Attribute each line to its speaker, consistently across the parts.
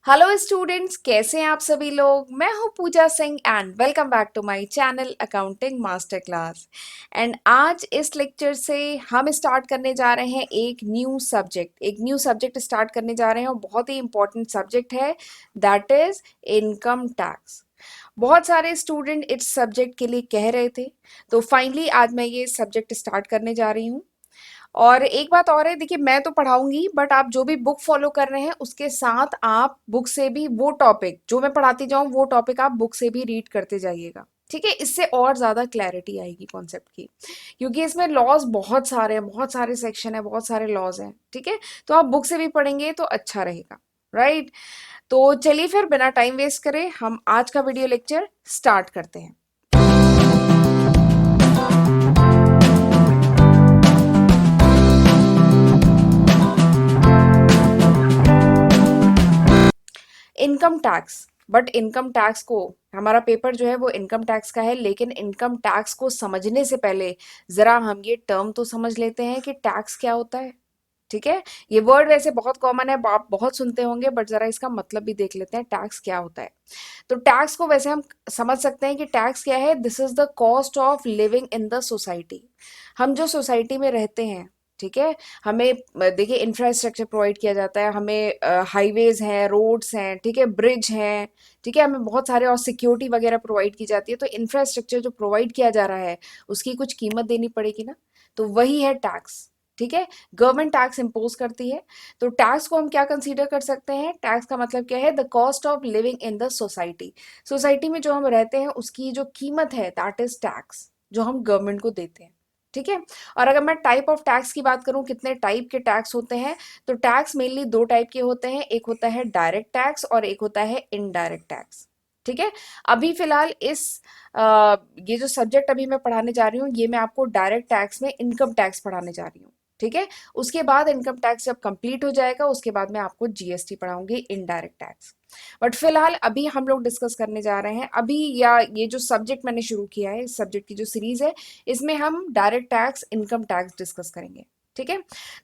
Speaker 1: Hello students, कैसे हैं आप सभी लोग। मैं हूं Pooja Singh and welcome back to my channel accounting master class. And आज इस लेक्चर से हम स्टार्ट करने जा रहे हैं एक न्यू सब्जेक्ट स्टार्ट करने जा रहे हैं और बहुत ही इंपॉर्टेंट सब्जेक्ट है, दैट इज इनकम टैक्स। बहुत सारे स्टूडेंट इस सब्जेक्ट के लिए कह रहे थे, तो फाइनली आज मैं ये सब्जेक्ट स्टार्ट करने जा रही हूँ। और एक बात और है, देखिए मैं तो पढ़ाऊंगी बट आप जो भी बुक फॉलो कर रहे हैं उसके साथ आप बुक से भी वो टॉपिक जो मैं पढ़ाती जाऊं वो टॉपिक आप बुक से भी रीड करते जाइएगा। ठीक है, इससे और ज्यादा क्लैरिटी आएगी कॉन्सेप्ट की, क्योंकि इसमें लॉज बहुत सारे हैं, बहुत सारे सेक्शन है, बहुत सारे लॉज हैं। ठीक है, तो आप बुक से भी पढ़ेंगे तो अच्छा रहेगा, राइट। तो चलिए फिर बिना टाइम वेस्ट करे हम आज का वीडियो लेक्चर स्टार्ट करते हैं। Income tax, but income tax को, हमारा पेपर जो है वो इनकम टैक्स का है, लेकिन इनकम टैक्स को समझने से पहले जरा हम ये टर्म तो समझ लेते हैं कि टैक्स क्या होता है। ठीक है, ये वर्ड वैसे बहुत कॉमन है, आप बहुत सुनते होंगे, बट जरा इसका मतलब भी देख लेते हैं टैक्स क्या होता है। तो टैक्स को वैसे हम समझ सकते हैं कि टैक्स क्या है, this is the cost of living in the society. हम जो सोसाइटी में रहते हैं, ठीक है, हमें देखिए इंफ्रास्ट्रक्चर प्रोवाइड किया जाता है, हमें हाईवेज हैं, रोड्स हैं, ठीक है, ब्रिज हैं, ठीक है, हमें बहुत सारे और सिक्योरिटी वगैरह प्रोवाइड की जाती है। तो इंफ्रास्ट्रक्चर जो प्रोवाइड किया जा रहा है उसकी कुछ कीमत देनी पड़ेगी ना, तो वही है टैक्स। ठीक है, गवर्नमेंट टैक्स इम्पोज करती है। तो टैक्स को हम क्या कंसीडर कर सकते हैं, टैक्स का मतलब क्या है, the cost of living in the society. Society में जो हम रहते हैं उसकी जो कीमत है, दैट इज टैक्स, जो हम गवर्नमेंट को देते हैं। ठीक है, और अगर मैं टाइप ऑफ टैक्स की बात करूं, कितने टाइप के टैक्स होते हैं, तो टैक्स मेनली दो टाइप के होते हैं, एक होता है डायरेक्ट टैक्स और एक होता है इनडायरेक्ट टैक्स। ठीक है, अभी फिलहाल ये जो सब्जेक्ट अभी मैं पढ़ाने जा रही हूँ, ये मैं आपको डायरेक्ट टैक्स में इनकम टैक्स पढ़ाने जा रही हूँ। ठीक है, उसके बाद इनकम टैक्स जब कंप्लीट हो जाएगा उसके बाद मैं आपको जीएसटी पढ़ाऊंगी, इनडायरेक्ट टैक्स। बट फिलहाल अभी हम लोग डिस्कस करने जा रहे हैं अभी, या ये जो सब्जेक्ट मैंने शुरू किया है, इस सब्जेक्ट की जो सीरीज है, इसमें हम direct tax income tax discuss करेंगे। ठीक है,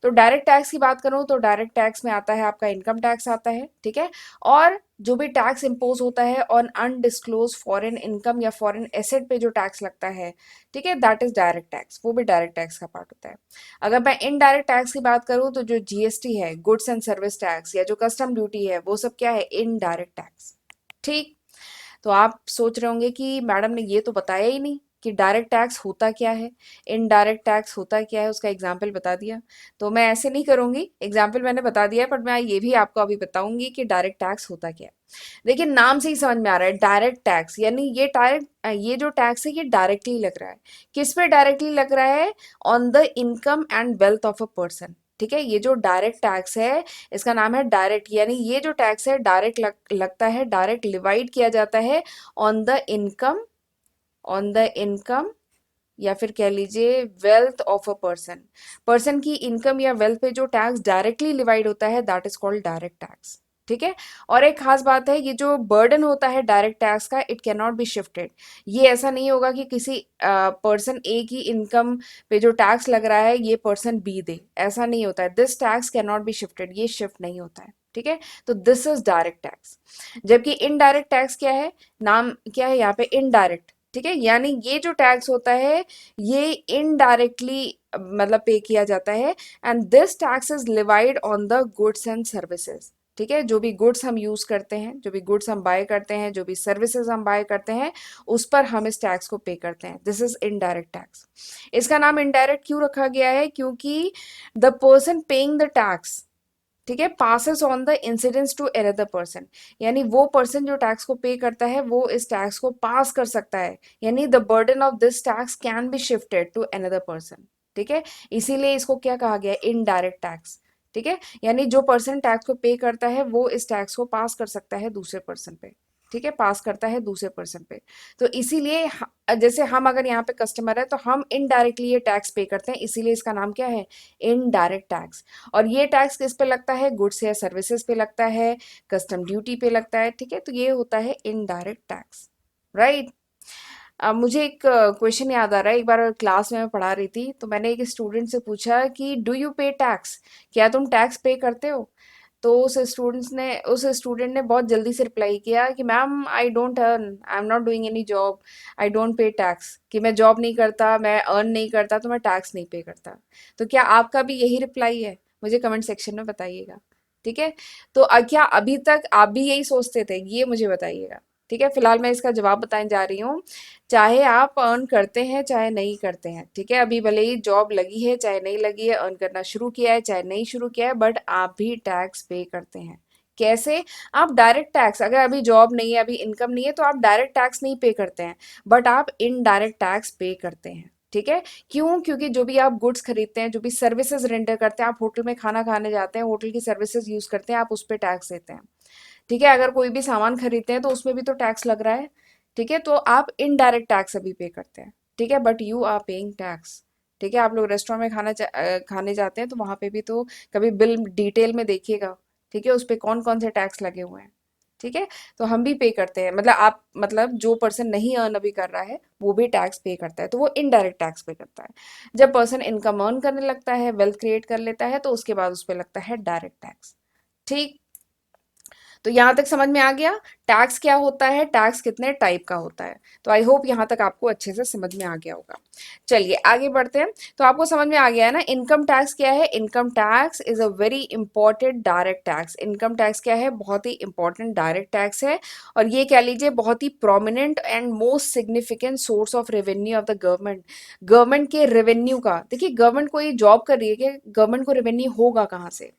Speaker 1: तो डायरेक्ट टैक्स की बात करूं तो डायरेक्ट टैक्स में आता है आपका इनकम टैक्स आता है। ठीक है, और जो भी टैक्स इम्पोज होता है ऑन अनडिस्क्लोज फॉरेन इनकम या फॉरेन एसेट पे जो टैक्स लगता है, ठीक है, दैट इज डायरेक्ट टैक्स, वो भी डायरेक्ट टैक्स का पार्ट होता है। अगर मैं इनडायरेक्ट टैक्स की बात करूं तो जो जीएसटी है, गुड्स एंड सर्विस टैक्स, या जो कस्टम ड्यूटी है, वो सब क्या है, इनडायरेक्ट टैक्स। ठीक, तो आप सोच रहे होंगे कि मैडम ने ये तो बताया ही नहीं कि डायरेक्ट टैक्स होता क्या है, इनडायरेक्ट टैक्स होता क्या है, उसका एग्जाम्पल बता दिया। तो मैं ऐसे नहीं करूंगी, एग्जाम्पल मैंने बता दिया है, पर मैं ये भी आपको अभी बताऊंगी कि डायरेक्ट टैक्स होता क्या है। देखिए नाम से ही समझ में आ रहा है, डायरेक्ट टैक्स यानी ये जो टैक्स है ये डायरेक्टली लग रहा है। किस पे डायरेक्टली लग रहा है, on the income and wealth of a person. ठीक है, ये जो डायरेक्ट टैक्स है इसका नाम है डायरेक्ट, यानी ये जो टैक्स है डायरेक्ट लगता है, डायरेक्ट डिवाइड किया जाता है on the income, on the income, या फिर कह लीजिए wealth of a person. Person की इनकम या वेल्थ पे जो टैक्स डायरेक्टली डिवाइड होता है that is called direct tax. ठीक है, और एक खास बात है, ये जो बर्डन होता है डायरेक्ट टैक्स का, it can not be shifted. ये ऐसा नहीं होगा कि किसी पर्सन ए की इनकम पे जो टैक्स लग रहा है ये पर्सन बी दे, ऐसा नहीं होता है। This tax can not be shifted, ये शिफ्ट नहीं होता है। ठीक है, तो दिस इज डायरेक्ट टैक्स। जबकि इनडायरेक्ट टैक्स क्या है, नाम क्या है यहाँ पे, इनडायरेक्ट। ठीक है, यानी ये जो टैक्स होता है ये इनडायरेक्टली मतलब पे किया जाता है, and this tax is levied on the goods and services. ठीक है, जो भी गुड्स हम यूज करते हैं, जो भी गुड्स हम बाय करते हैं, जो भी सर्विसेज हम बाय करते हैं, उस पर हम इस टैक्स को पे करते हैं। This is indirect tax. इसका नाम इनडायरेक्ट क्यों रखा गया है, क्योंकि the person paying the tax, ठीक है, passes on the incidence to another person, यानी वो पर्सन जो टैक्स को पे करता है वो इस टैक्स को पास कर सकता है, यानी the burden of this tax can be shifted to another person. ठीक है, इसीलिए इसको क्या कहा गया, इनडायरेक्ट टैक्स। ठीक है, यानी जो पर्सन टैक्स को पे करता है वो इस टैक्स को पास कर सकता है दूसरे पर्सन पे। ठीक है, पास करता है दूसरे पर्सन पे। तो इसीलिए जैसे हम अगर यहाँ पे कस्टमर है तो हम इनडायरेक्टली ये टैक्स पे करते हैं, इसीलिए इसका नाम क्या है, इनडायरेक्ट टैक्स। और ये टैक्स किस पे लगता है, गुड्स या सर्विसेज पे लगता है, कस्टम ड्यूटी पे लगता है। ठीक है, तो ये होता है इनडायरेक्ट टैक्स, राइट। अब मुझे एक क्वेश्चन याद आ रहा है, एक बार क्लास में मैं पढ़ा रही थी तो मैंने एक स्टूडेंट से पूछा कि डू यू पे टैक्स, क्या तुम टैक्स पे करते हो। तो उस स्टूडेंट ने बहुत जल्दी से रिप्लाई किया कि ma'am I don't earn, I am not doing any job, I don't pay tax, कि मैं जॉब नहीं करता, मैं अर्न नहीं करता, तो मैं टैक्स नहीं पे करता। तो क्या आपका भी यही रिप्लाई है? मुझे कमेंट सेक्शन में बताइएगा। ठीक है। तो क्या अभी तक आप भी यही सोचते थे, ये मुझे बताइएगा। ठीक है, फिलहाल मैं इसका जवाब बताने जा रही हूँ। चाहे आप अर्न करते हैं चाहे नहीं करते हैं, ठीक है, अभी भले ही जॉब लगी है चाहे नहीं लगी है, अर्न करना शुरू किया है चाहे नहीं शुरू किया है, बट आप भी टैक्स पे करते हैं। कैसे? आप डायरेक्ट टैक्स, अगर अभी जॉब नहीं है, अभी इनकम नहीं है, तो आप डायरेक्ट टैक्स नहीं पे करते हैं, बट आप इनडायरेक्ट टैक्स पे करते हैं। ठीक है। क्यों? क्योंकि जो भी आप गुड्स खरीदते हैं, जो भी सर्विसेज रेंडर करते हैं, आप होटल में खाना खाने जाते हैं, होटल की सर्विसेज यूज करते हैं, आप उस पर टैक्स देते हैं। ठीक है। अगर कोई भी सामान खरीदते हैं तो उसमें भी तो टैक्स लग रहा है। ठीक है। तो आप इनडायरेक्ट टैक्स अभी पे करते हैं। ठीक है, but you are paying tax. ठीक है। आप लोग रेस्टोरेंट में खाने जाते हैं तो वहां पे भी तो कभी बिल डिटेल में देखिएगा। ठीक है, उस पे कौन कौन से टैक्स लगे हुए हैं। ठीक है। तो हम भी पे करते हैं, मतलब आप, मतलब जो पर्सन नहीं अर्न अभी कर रहा है वो भी टैक्स पे करता है, तो वो इनडायरेक्ट टैक्स पे करता है। जब पर्सन इनकम अर्न करने लगता है, वेल्थ क्रिएट कर लेता है, तो उसके बाद उस पर लगता है डायरेक्ट टैक्स। ठीक। तो यहां तक समझ में आ गया टैक्स क्या होता है, टैक्स कितने टाइप का होता है। तो आई होप यहां तक आपको अच्छे से समझ में आ गया होगा। चलिए आगे बढ़ते हैं। तो आपको समझ में आ गया है ना इनकम टैक्स क्या है। Income tax is a very important direct tax. Income tax क्या है? बहुत ही इंपॉर्टेंट डायरेक्ट टैक्स है। और ये कह लीजिए बहुत ही prominent and most significant source of revenue of the government. Government के रेवेन्यू का, देखिए गवर्नमेंट कोई जॉब कर रही है कि गवर्नमेंट को रेवेन्यू होगा कहाँ से?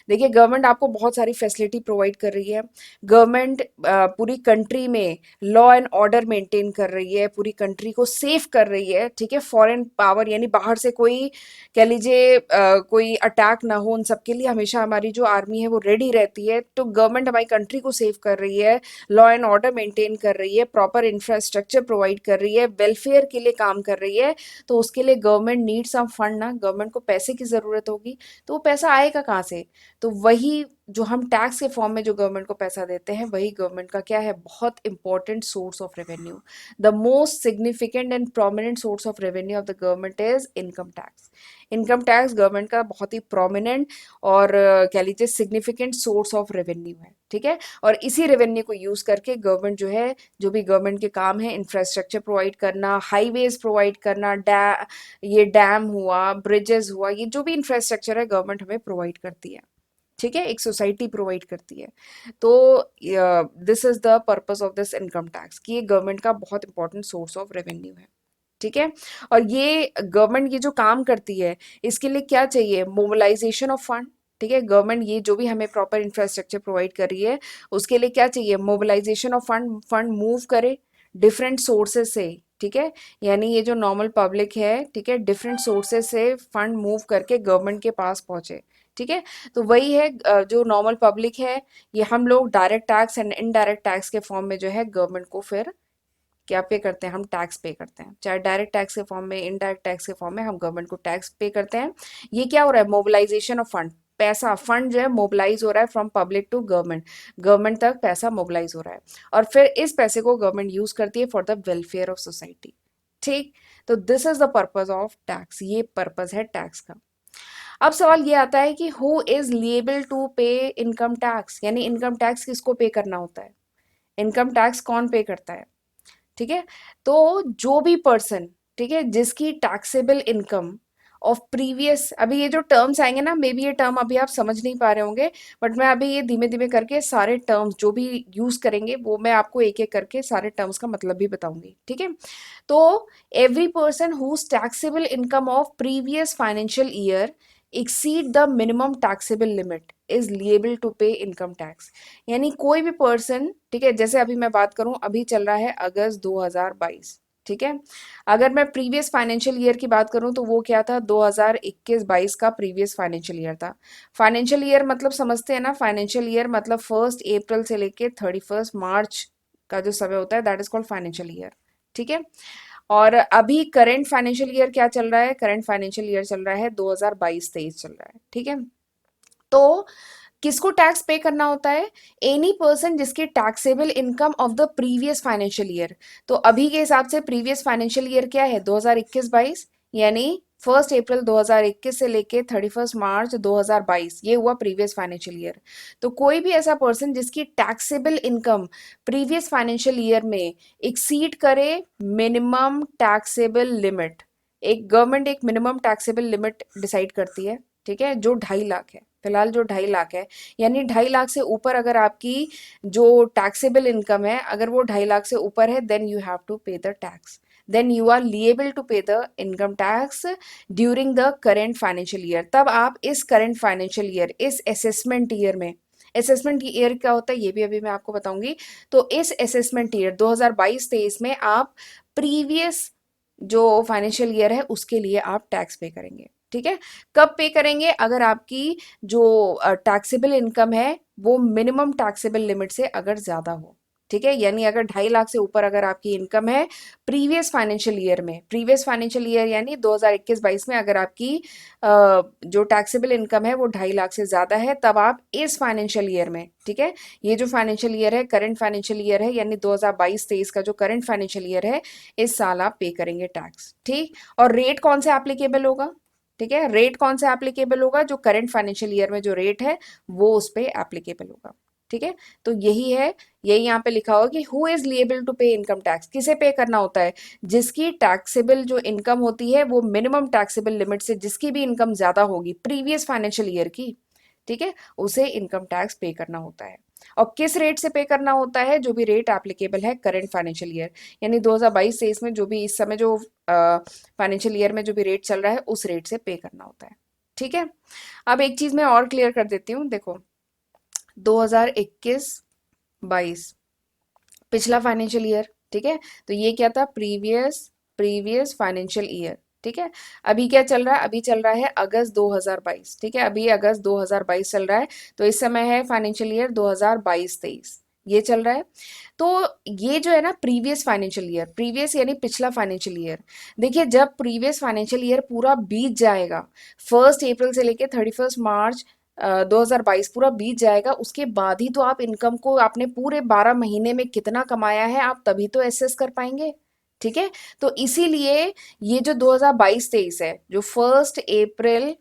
Speaker 1: देखिए गवर्नमेंट आपको बहुत सारी फैसिलिटी प्रोवाइड कर रही है। गवर्नमेंट पूरी कंट्री में लॉ एंड ऑर्डर मेंटेन कर रही है, पूरी कंट्री को सेफ कर रही है। ठीक है, फॉरेन पावर यानी बाहर से कोई, कह लीजिए कोई अटैक ना हो, उन सबके लिए हमेशा हमारी जो आर्मी है वो रेडी रहती है। तो गवर्नमेंट हमारी कंट्री को सेव कर रही है, लॉ एंड ऑर्डर मेंटेन कर रही है, प्रॉपर इंफ्रास्ट्रक्चर प्रोवाइड कर रही है, वेलफेयर के लिए काम कर रही है। तो उसके लिए गवर्नमेंट नीड सम फंड ना, गवर्नमेंट को पैसे की जरूरत होगी। तो वो पैसा आएगा कहाँ से? तो वही जो हम टैक्स के फॉर्म में जो गवर्नमेंट को पैसा देते हैं, वही गवर्नमेंट का क्या है? बहुत important source of revenue. The most significant and prominent source of revenue of the government is income tax. Income tax government का बहुत ही प्रोमिनेंट और कह लीजिए सिग्निफिकेंट सोर्स ऑफ रेवेन्यू है। ठीक है। और इसी रेवेन्यू को यूज करके गवर्नमेंट जो है, जो भी गवर्नमेंट के काम है, इंफ्रास्ट्रक्चर प्रोवाइड करना, हाईवेज प्रोवाइड करना, ये डैम हुआ, ब्रिजेस हुआ, ये जो भी इंफ्रास्ट्रक्चर है गवर्नमेंट हमें प्रोवाइड करती है। ठीक है, एक सोसाइटी प्रोवाइड करती है। तो this is the purpose of this income tax, कि ये गवर्नमेंट का बहुत इंपॉर्टेंट सोर्स ऑफ रेवेन्यू है। ठीक है। और ये गवर्नमेंट ये जो काम करती है, इसके लिए क्या चाहिए? Mobilisation of fund. ठीक है, गवर्नमेंट ये जो भी हमें प्रॉपर इंफ्रास्ट्रक्चर प्रोवाइड कर रही है, उसके लिए क्या चाहिए? Mobilisation of fund, fund move करे डिफरेंट सोर्सेज से। ठीक है, यानी ये जो नॉर्मल पब्लिक है, ठीक है, डिफरेंट सोर्सेज से फंड मूव करके गवर्नमेंट के पास पहुंचे। ठीक है। तो वही है जो नॉर्मल पब्लिक है, ये हम लोग direct tax and indirect tax के फॉर्म में जो है गवर्नमेंट को फिर क्या पे करते हैं? हम टैक्स पे करते हैं, चाहे डायरेक्ट टैक्स के फॉर्म में, इनडायरेक्ट टैक्स के फॉर्म में हम गवर्नमेंट को टैक्स पे करते हैं। ये क्या हो रहा है? मोबिलाइजेशन ऑफ फंड, पैसा, फंड जो है मोबिलाइज हो रहा है from public to government, government तक पैसा मोबिलाइज हो रहा है। और फिर इस पैसे को गवर्नमेंट यूज करती है for the welfare of society. ठीक। तो this is the purpose of tax, ये पर्पज है टैक्स का। अब सवाल ये आता है कि हु इज लिएबल टू पे इनकम टैक्स, यानी इनकम टैक्स किसको पे करना होता है? इनकम टैक्स कौन पे करता है? ठीक है। तो जो भी पर्सन, ठीक है, जिसकी टैक्सेबल इनकम ऑफ प्रीवियस, अभी ये जो टर्म्स आएंगे ना, मे बी ये टर्म अभी आप समझ नहीं पा रहे होंगे, बट मैं अभी ये धीमे धीमे करके सारे टर्म्स जो भी यूज करेंगे वो मैं आपको एक एक करके सारे टर्म्स का मतलब भी बताऊंगी। ठीक है। तो every person whose taxable income of previous financial year exceed the minimum taxable limit is liable to pay income tax। यानी कोई भी पर्सन, ठीक है, जैसे अभी मैं बात करूं, अभी चल रहा है अगस्त 2022। ठीक है। अगर मैं प्रीवियस फाइनेंशियल ईयर की बात करूं तो वो क्या था? 2021-22 का प्रीवियस फाइनेंशियल ईयर था। फाइनेंशियल ईयर मतलब समझते हैं ना? फाइनेंशियल ईयर मतलब 1 अप्रैल से लेके 31 मार्च का जो समय होता है, that is called financial year. ठीक है। और अभी करंट फाइनेंशियल ईयर क्या चल रहा है? करंट फाइनेंशियल ईयर चल रहा है 2022-23 चल रहा है। ठीक है। तो किसको टैक्स पे करना होता है? एनी पर्सन जिसकी taxable income of the previous financial year. तो अभी के हिसाब से प्रीवियस फाइनेंशियल ईयर क्या है? 2021-22, यानी 1 अप्रैल 2021 से लेके 31 मार्च 2022, ये हुआ प्रीवियस फाइनेंशियल ईयर। तो कोई भी ऐसा पर्सन जिसकी taxable income previous financial year में एक्सीड करे मिनिमम टैक्सेबल लिमिट, एक गवर्नमेंट एक मिनिमम टैक्सेबल लिमिट डिसाइड करती है, ठीक है, जो 2.5 लाख है, फिलहाल जो 2.5 लाख है, यानी 2.5 लाख से ऊपर अगर आपकी जो टैक्सेबल इनकम है अगर वो 2.5 लाख से ऊपर है, देन यू हैव टू पे the tax, then you are liable to pay the income tax during the current financial year। तब आप इस current financial year, इस assessment year में, assessment year क्या होता है ये भी अभी मैं आपको बताऊंगी। तो इस assessment year 2022-23 में आप previous जो फाइनेंशियल ईयर है उसके लिए आप टैक्स पे करेंगे, ठीक है। कब पे करेंगे? अगर आपकी जो टैक्सेबल इनकम है वो मिनिमम टैक्सेबल लिमिट से अगर ज्यादा हो, ठीक है, यानी अगर 2.5 लाख से ऊपर अगर आपकी इनकम है प्रीवियस फाइनेंशियल ईयर में, प्रीवियस फाइनेंशियल ईयर यानी 2021-22 में अगर आपकी जो टैक्सेबल इनकम है वो 2.5 लाख से ज्यादा है, तब आप इस फाइनेंशियल ईयर में, ठीक है, ये जो फाइनेंशियल ईयर है करंट फाइनेंशियल ईयर है यानी 2022-23 का जो करंट फाइनेंशियल ईयर है, इस साल आप पे करेंगे टैक्स, ठीक। और रेट कौन से एप्लीकेबल होगा? ठीक है, रेट कौन सा एप्लीकेबल होगा? जो करंट फाइनेंशियल ईयर में जो रेट है वो उस पे एप्लीकेबल होगा, ठीक है। तो यही है, यही यहाँ पे लिखा होगा कि हु इज लिएबल टू पे इनकम टैक्स, किसे पे करना होता है? जिसकी टैक्सेबल जो इनकम होती है वो मिनिमम टैक्सेबल लिमिट से जिसकी भी इनकम ज्यादा होगी प्रीवियस फाइनेंशियल ईयर की, ठीक है, उसे इनकम टैक्स पे करना होता है। और किस रेट से पे करना होता है? जो भी रेट एप्लीकेबल है करंट फाइनेंशियल ईयर, यानी 2022 से इसमें जो भी इस समय जो फाइनेंशियल ईयर में जो भी रेट चल रहा है उस रेट से पे करना होता है, ठीक है। अब एक चीज मैं और क्लियर कर देती हूँ, देखो 2021-22 पिछला फाइनेंशियल ईयर, ठीक है, तो ये क्या था? प्रीवियस प्रीवियस फाइनेंशियल ईयर, ठीक है। अभी क्या चल रहा है? अभी चल रहा है अगस्त 2022, ठीक है, अभी अगस्त 2022 चल रहा है, तो इस समय है फाइनेंशियल ईयर 2022-23, ये चल रहा है। तो ये जो है ना प्रीवियस फाइनेंशियल ईयर, प्रीवियस यानी पिछला फाइनेंशियल ईयर, देखिए जब प्रीवियस फाइनेंशियल ईयर पूरा बीत जाएगा, 1 अप्रैल से लेके 31 मार्च 2022 पूरा बीत जाएगा, उसके बाद ही तो आप इनकम को आपने पूरे 12 महीने में कितना कमाया है आप तभी तो एसेस कर पाएंगे, ठीक है। तो इसीलिए ये जो 2022-23 है, जो फर्स्ट अप्रैल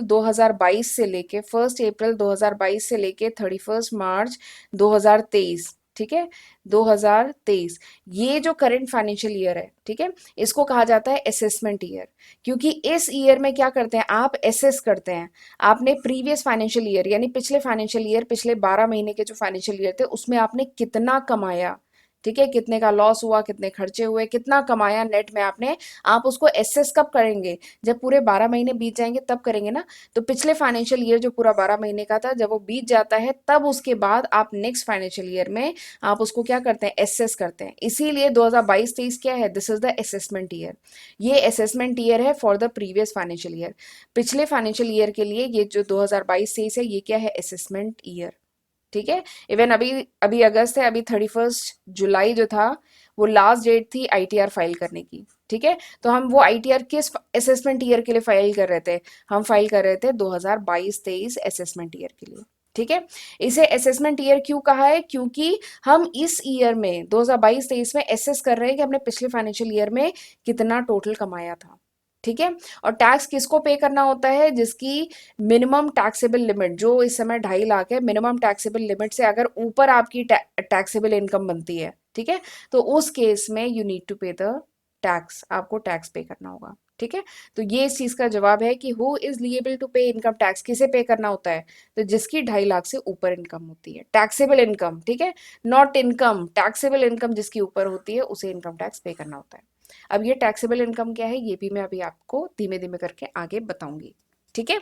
Speaker 1: 2022 से लेके 1 अप्रैल 2022 से लेके 31 मार्च 2023, ठीक है, 2023, ये जो करंट फाइनेंशियल ईयर है, ठीक है, इसको कहा जाता है असेसमेंट ईयर। क्योंकि इस ईयर में क्या करते हैं? आप एसेस करते हैं, आपने प्रीवियस फाइनेंशियल ईयर यानी पिछले फाइनेंशियल ईयर, पिछले 12 महीने के जो फाइनेंशियल ईयर थे उसमें आपने कितना कमाया, ठीक है, कितने का लॉस हुआ, कितने खर्चे हुए, कितना कमाया नेट में आपने, आप उसको एसेस कब करेंगे? जब पूरे 12 महीने बीत जाएंगे तब करेंगे ना। तो पिछले फाइनेंशियल ईयर जो पूरा 12 महीने का था, जब वो बीत जाता है तब उसके बाद आप नेक्स्ट फाइनेंशियल ईयर में आप उसको क्या करते हैं? एसेस करते हैं। इसीलिए 2022-23 क्या है? This is the assessment year. ये असेसमेंट ईयर है for the previous financial year. पिछले फाइनेंशियल ईयर के लिए ये जो 2022-23 है ये क्या है? असेसमेंट ईयर, ठीक है। इवन अभी अभी अगस्त है, अभी 31 जुलाई जो था वो लास्ट डेट थी आईटीआर फाइल करने की, ठीक है। तो हम वो आईटीआर किस असेसमेंट ईयर के लिए फाइल कर रहे थे? हम फाइल कर रहे थे 2022-23 असेसमेंट ईयर के लिए, ठीक है। इसे असेसमेंट ईयर क्यों कहा है? क्योंकि हम इस ईयर में 2022-23 में एसेस कर रहे हैं कि हमने पिछले फाइनेंशियल ईयर में कितना टोटल कमाया था, ठीक है। और टैक्स किसको पे करना होता है? जिसकी मिनिमम टैक्सेबल लिमिट जो इस समय 2.5 लाख है, मिनिमम टैक्सेबल लिमिट से अगर ऊपर आपकी टैक्सेबल इनकम बनती है, ठीक है, तो उस केस में यू नीड टू पे द टैक्स, आपको टैक्स पे करना होगा, ठीक है। तो ये इस चीज का जवाब है कि हु इज लिएबल टू पे इनकम टैक्स, किसे पे करना होता है? तो जिसकी 2.5 लाख से ऊपर इनकम होती है, टैक्सेबल इनकम, ठीक है, नॉट इनकम, टैक्सेबल इनकम जिसकी ऊपर होती है उसे इनकम टैक्स पे करना होता है। अब ये टैक्सेबल इनकम क्या है ये भी मैं अभी आपको धीमे धीमे करके आगे बताऊंगी, ठीक है।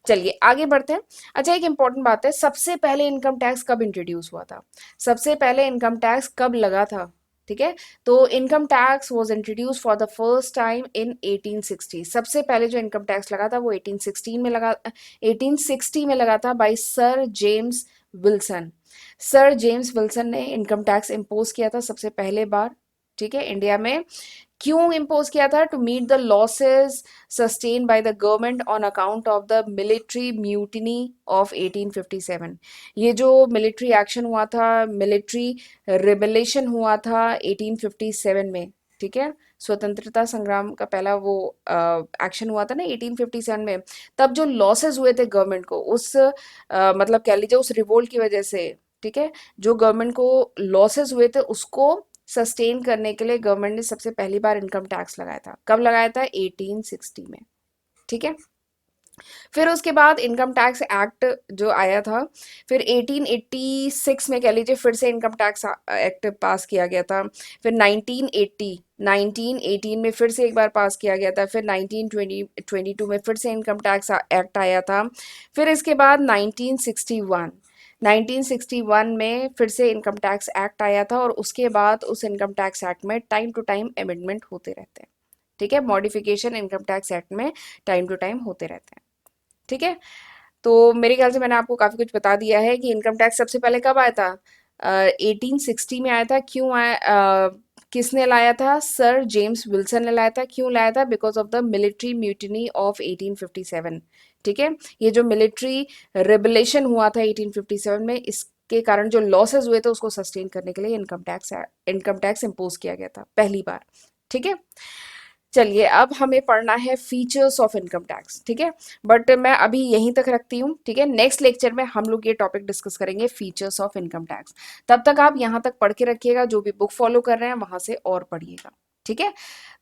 Speaker 1: चलिए आगे बढ़ते हैं। अच्छा, एक इंपॉर्टेंट बात है, सबसे पहले इनकम टैक्स कब इंट्रोड्यूस हुआ था? सबसे पहले इनकम टैक्स कब लगा था? ठीक है, तो income tax was introduce for the first time in 1860। सबसे पहले जो इनकम टैक्स लगा था वो 1816 में लगा, 1860 में लगा था by Sir James Wilson. Sir James Wilson ने इनकम टैक्स इम्पोज किया था सबसे पहले बार, ठीक है, इंडिया में। क्यों इम्पोज किया था? To meet the losses sustain by the government on account of the military mutiny of 1857। ये जो मिलिट्री एक्शन हुआ था, मिलिट्री रिबेलेशन हुआ था 1857 में, ठीक है, स्वतंत्रता संग्राम का पहला वो एक्शन हुआ था ना 1857 में, तब जो लॉसेस हुए थे गवर्नमेंट को उस मतलब कह लीजिए उस रिवोल्ट की वजह से, ठीक है, जो गवर्नमेंट को लॉसेस हुए थे उसको सस्टेन करने के लिए गवर्नमेंट ने सबसे पहली बार इनकम टैक्स लगाया था। कब लगाया था? 1860 में, ठीक है। फिर उसके बाद इनकम टैक्स एक्ट जो आया था, फिर 1886 में कह लीजिए फिर से इनकम टैक्स एक्ट पास किया गया था। फिर 1918 में फिर से एक बार पास किया गया था। फिर 1922 में फिर से इनकम टैक्स एक्ट आया था। फिर इसके बाद 1961 में फिर से इनकम टैक्स एक्ट आया था, और उसके बाद उस इनकम टैक्स एक्ट में टाइम टू टाइम अमेंडमेंट होते रहते हैं, ठीक है, मॉडिफिकेशन इनकम टैक्स एक्ट में टाइम टू टाइम होते रहते हैं, ठीक है। तो मेरे ख्याल से मैंने आपको काफ़ी कुछ बता दिया है कि इनकम टैक्स सबसे पहले कब आया था। 1860 में आया था। क्यों आया? किसने लाया था? सर जेम्स विल्सन ने लाया था। क्यों लाया था? Because of the military mutiny of 1857, ठीक है। ये जो मिलिट्री रेबुलेशन हुआ था 1857 में, इसके कारण जो लॉसेस हुए थे उसको सस्टेन करने के लिए इनकम टैक्स इम्पोज किया गया था पहली बार, ठीक है। चलिए अब हमें पढ़ना है फीचर्स ऑफ इनकम टैक्स, ठीक है। बट मैं अभी यहीं तक रखती हूँ, ठीक है। नेक्स्ट लेक्चर में हम लोग ये टॉपिक डिस्कस करेंगे, फीचर्स ऑफ इनकम टैक्स। तब तक आप यहाँ तक पढ़ के रखिएगा, जो भी बुक फॉलो कर रहे हैं वहां से और पढ़िएगा, ठीक है।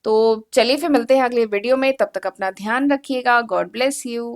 Speaker 1: तो चलिए फिर मिलते हैं अगले वीडियो में, तब तक अपना ध्यान रखिएगा। God bless you.